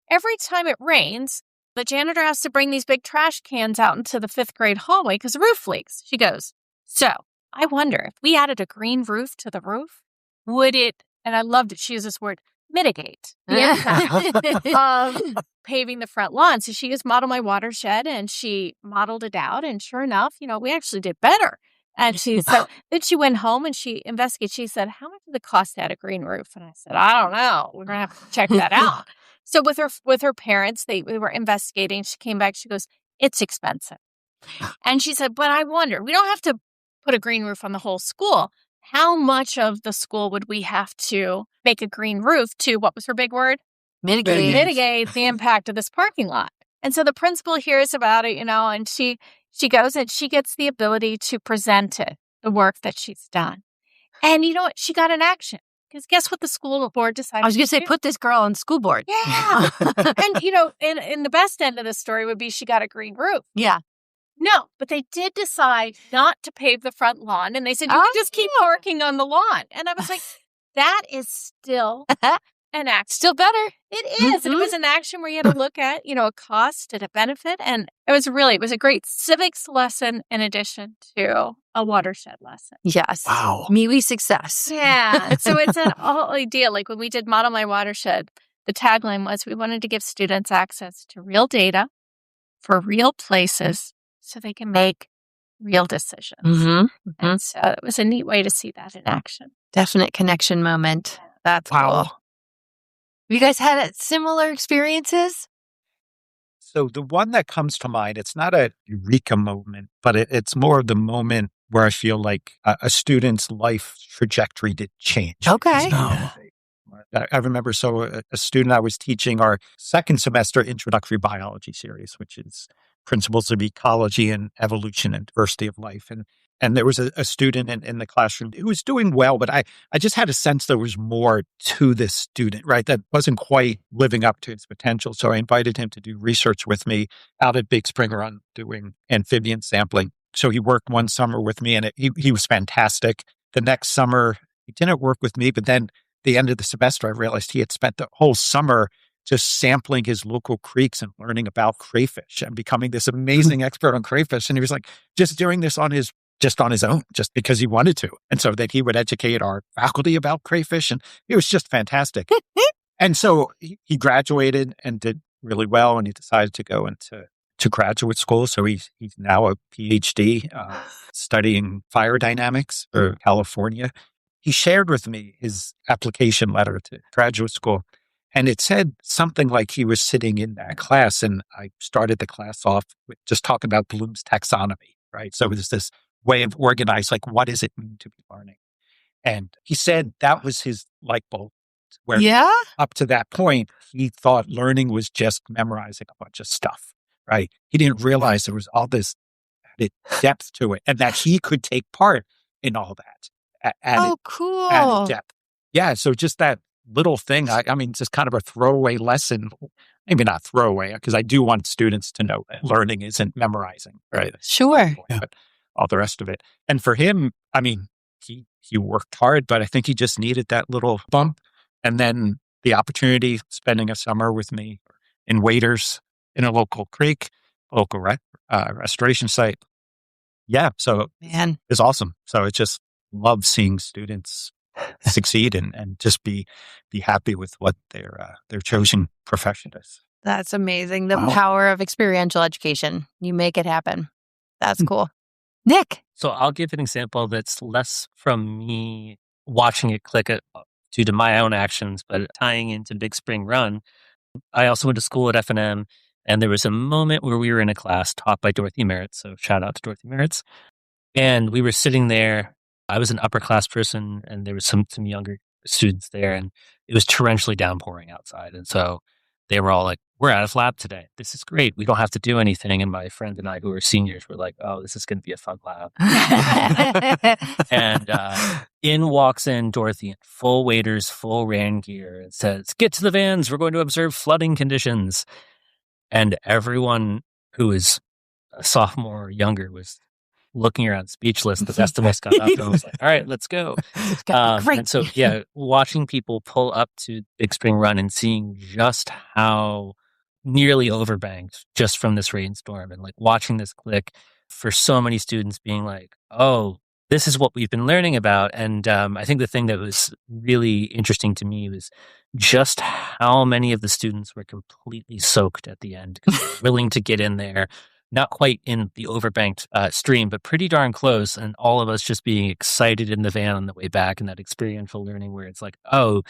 every time it rains, the janitor has to bring these big trash cans out into the 5th grade hallway because the roof leaks. She goes, so I wonder if we added a green roof to the roof, would it, and I loved it, she used this word, mitigate the impact of paving the front lawn. So she used Model My Watershed, and she modeled it out. And sure enough, we actually did better. And then she went home and she investigated. She said, how much did it cost to add a green roof? And I said, I don't know. We're going to have to check that out. So with her parents, we were investigating. She came back. She goes, it's expensive. And she said, but I wonder, we don't have to put a green roof on the whole school. How much of the school would we have to make a green roof to, what was her big word? Mitigate the impact of this parking lot. And so the principal hears about it, and she goes and she gets the ability to present it, the work that she's done. And you know what? She got an action. Because guess what the school board decided I was going to say, put this girl on school board. Yeah. And, in the best end of the story would be she got a green roof. Yeah. No, but they did decide not to pave the front lawn. And they said, you can just keep parking on the lawn. And I was like, that is still an action. Still better. It is. And it was an action where you had to look at, a cost and a benefit. And it was a great civics lesson in addition to a watershed lesson. Yes. Wow. MeWe success. Yeah. So it's an whole idea. Like when we did Model My Watershed, the tagline was we wanted to give students access to real data for real places so they can make real decisions. And so it was a neat way to see that in action. Definite connection moment. That's cool. Have you guys had similar experiences? So the one that comes to mind, it's not a eureka moment, but it's more of the moment where I feel like a student's life trajectory did change. Okay. I remember, a student I was teaching our second semester introductory biology series, which is principles of ecology and evolution and diversity of life. And there was a student in the classroom who was doing well, but I just had a sense there was more to this student, right? That wasn't quite living up to its potential. So I invited him to do research with me out at Big Spring Run doing amphibian sampling. So he worked one summer with me and he was fantastic. The next summer, he didn't work with me, but then the end of the semester, I realized he had spent the whole summer just sampling his local creeks and learning about crayfish and becoming this amazing expert on crayfish. And he was like, just doing this on his own, just because he wanted to. And so that he would educate our faculty about crayfish. And it was just fantastic. And so he graduated and did really well. And he decided to go into graduate school. So he's now a PhD studying fire dynamics for California. He shared with me his application letter to graduate school. And it said something like he was sitting in that class. And I started the class off with just talking about Bloom's taxonomy, right? So it was this way of organized, like, what does it mean to be learning? And he said that was his light bulb, where up to that point, he thought learning was just memorizing a bunch of stuff, right? He didn't realize there was all this added depth to it and that he could take part in all that. Cool. Added depth. Yeah. So just that little thing, I mean, just kind of a throwaway lesson, maybe not throwaway, because I do want students to know that learning isn't memorizing, right? Sure. But all the rest of it. And for him, I mean, he worked hard, but I think he just needed that little bump. And then the opportunity, spending a summer with me in waders in a local creek, local restoration site. Yeah. So it's awesome. So it's just love seeing students succeed and just be happy with what their chosen profession is. That's amazing. The power of experiential education. You make it happen. That's cool. Nick. So I'll give an example that's less from me watching it click due to my own actions, but tying into Big Spring Run. I also went to school at F&M, and there was a moment where we were in a class taught by Dorothy Merritt. So shout out to Dorothy Merritt. And we were sitting there. I was an upper class person, and there was some younger students there, and it was torrentially downpouring outside. And so they were all like, we're out of lab today. This is great. We don't have to do anything. And my friend and I, who are seniors, were like, oh, this is going to be a fun lab. And in walks in Dorothy in full waders, full rain gear, and says, get to the vans. We're going to observe flooding conditions. And everyone who is a sophomore or younger looking around speechless. The rest of us got up and was like, all right, let's go. Great. And so, watching people pull up to Big Spring Run and seeing just how nearly overbanked just from this rainstorm, and like watching this click for so many students being like, oh, this is what we've been learning about. And I think the thing that was really interesting to me was just how many of the students were completely soaked at the end because they were willing to get in there. Not quite in the overbanked stream, but pretty darn close. And all of us just being excited in the van on the way back, and that experiential learning where it's like, oh,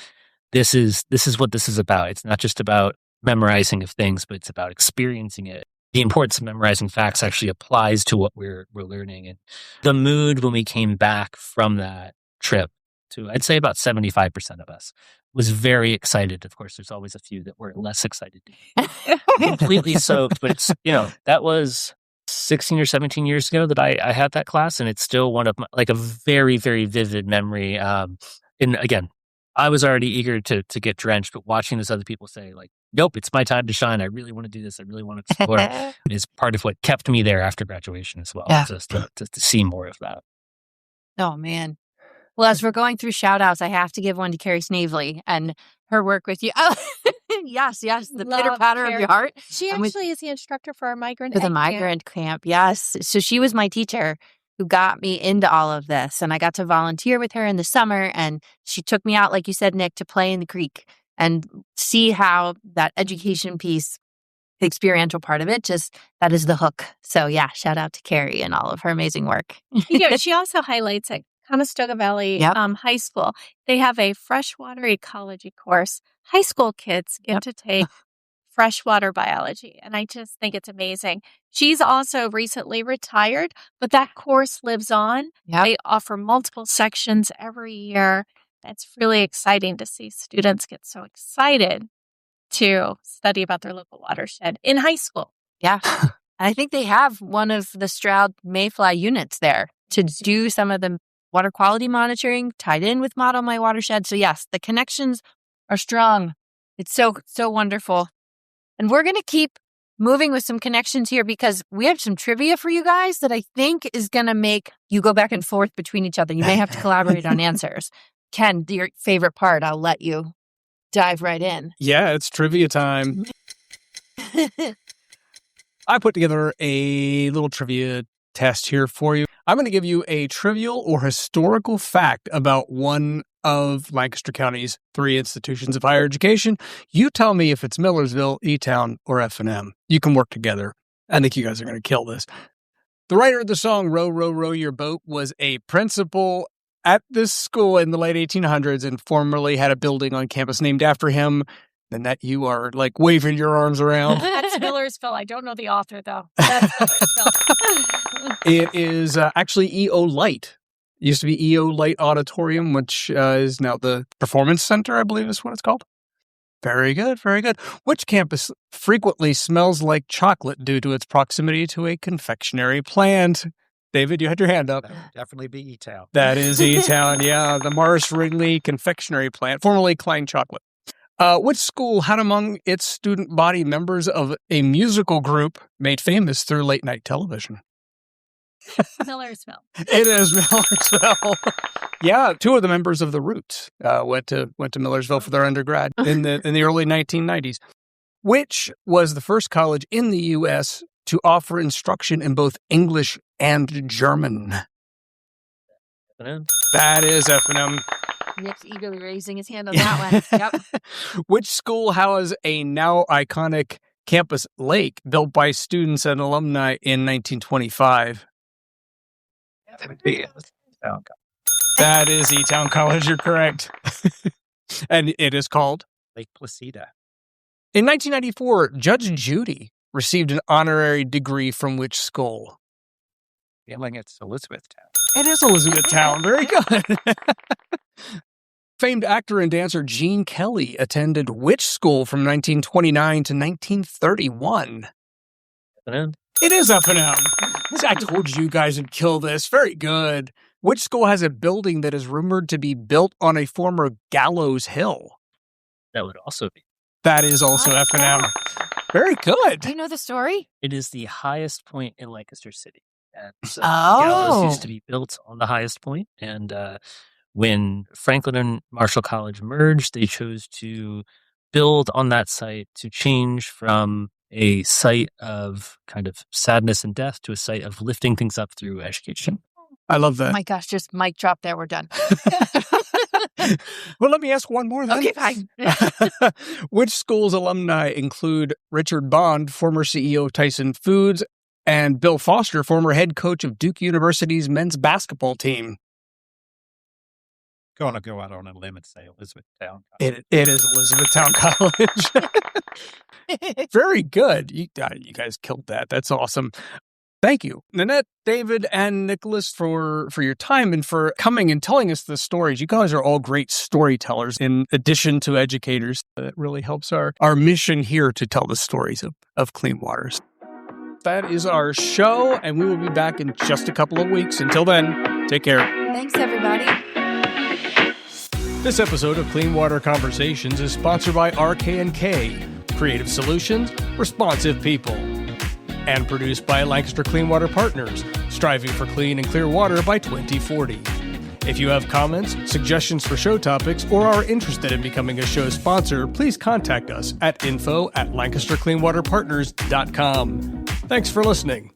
this is what this is about. It's not just about memorizing of things, but it's about experiencing it. The importance of memorizing facts actually applies to what we're learning. And the mood when we came back from that trip to, I'd say about 75% of us, was very excited. Of course, there's always a few that were less excited. Completely soaked, but it's, that was 16 or 17 years ago that I had that class, and it's still one of my, like, a very, very vivid memory. And again, I was already eager to get drenched, but watching those other people say, like, nope, it's my time to shine. I really want to do this. I really want to explore is part of what kept me there after graduation as well, just to see more of that. Oh, man. Well, as we're going through shout outs, I have to give one to Carrie Snavely and her work with you. Oh, yes. The Love pitter patter of Carrie. your heart. She actually is the instructor for our migrant For the egg migrant camp. Yes. So she was my teacher who got me into all of this. And I got to volunteer with her in the summer. And she took me out, like you said, Nick, to play in the creek and see how that education piece, the experiential part of it, just that is the hook. So yeah, shout out to Carrie and all of her amazing work. She also highlights at Conestoga Valley High School. They have a freshwater ecology course. High school kids get to take freshwater biology, and I just think it's amazing. She's also recently retired, but that course lives on. They offer multiple sections every year. It's really exciting to see students get so excited to study about their local watershed in high school. Yeah. I think they have one of the Stroud Mayfly units there to do some of the water quality monitoring tied in with Model My Watershed. So yes, the connections are strong. It's so wonderful. And we're going to keep moving with some connections here because we have some trivia for you guys that I think is going to make you go back and forth between each other. You may have to collaborate on answers. Ken, your favorite part, I'll let you dive right in. Yeah, it's trivia time. I put together a little trivia test here for you. I'm going to give you a trivial or historical fact about one of Lancaster County's 3 institutions of higher education. You tell me if it's Millersville, E-Town, or F&M. You can work together. I think you guys are going to kill this. The writer of the song Row, Row, Row Your Boat was a principal at this school in the late 1800s and formerly had a building on campus named after him. And that you are like waving your arms around. That's Millersville. I don't know the author, though. That's Millersville. It is actually E.O. Light. It used to be E.O. Light Auditorium, which is now the Performance Center, I believe is what it's called. Very good, very good. Which campus frequently smells like chocolate due to its proximity to a confectionery plant? David, you had your hand up. That would definitely be E-Town. That is E-Town, yeah. The Morris Wrigley Confectionery Plant, formerly Klein Chocolate. Which school had among its student body members of a musical group made famous through late-night television? Millersville. It is Millersville. Yeah, 2 of the members of the Roots went to Millersville for their undergrad in the early 1990s. Which was the first college in the U.S. to offer instruction in both English and German? F&M. That is F&M. Nick's eagerly raising his hand on that one. Yep. Which school has a now iconic campus lake built by students and alumni in 1925? That would be E-Town. That is E-Town College. You're correct. And it is called Lake Placida. In 1994, Judge Judy received an honorary degree from which school? Feeling it's Elizabethtown. It is Elizabethtown. Very good. Famed actor and dancer Gene Kelly attended which school from 1929 to 1931? F&M. It is F&M. I told you guys would kill this. Very good. Which school has a building that is rumored to be built on a former gallows hill? That would also be. That is also F&M. Very good. Do you know the story? It is the highest point in Lancaster City. And so Oh. gallows used to be built on the highest point. And when Franklin and Marshall College merged, they chose to build on that site to change from a site of kind of sadness and death to a site of lifting things up through education. I love Oh that. my gosh, just mic drop there. We're done. Well, let me ask one more then. Okay, fine. Which school's alumni include Richard Bond, former CEO of Tyson Foods, and Bill Foster, former head coach of Duke University's men's basketball team? Going to go out on a limb and say Elizabethtown. It is Elizabethtown College. Very good. You guys killed that. That's awesome. Thank you, Nanette, David, and Nicholas for your time and for coming and telling us the stories. You guys are all great storytellers in addition to educators. That really helps our mission here to tell the stories of clean waters. That is our show, and we will be back in just a couple of weeks. Until then, take care. Thanks, everybody. This episode of Clean Water Conversations is sponsored by RK&K, creative solutions, responsive people, and produced by Lancaster Clean Water Partners, striving for clean and clear water by 2040. If you have comments, suggestions for show topics, or are interested in becoming a show sponsor, please contact us at info@lancastercleanwaterpartners.com. Thanks for listening.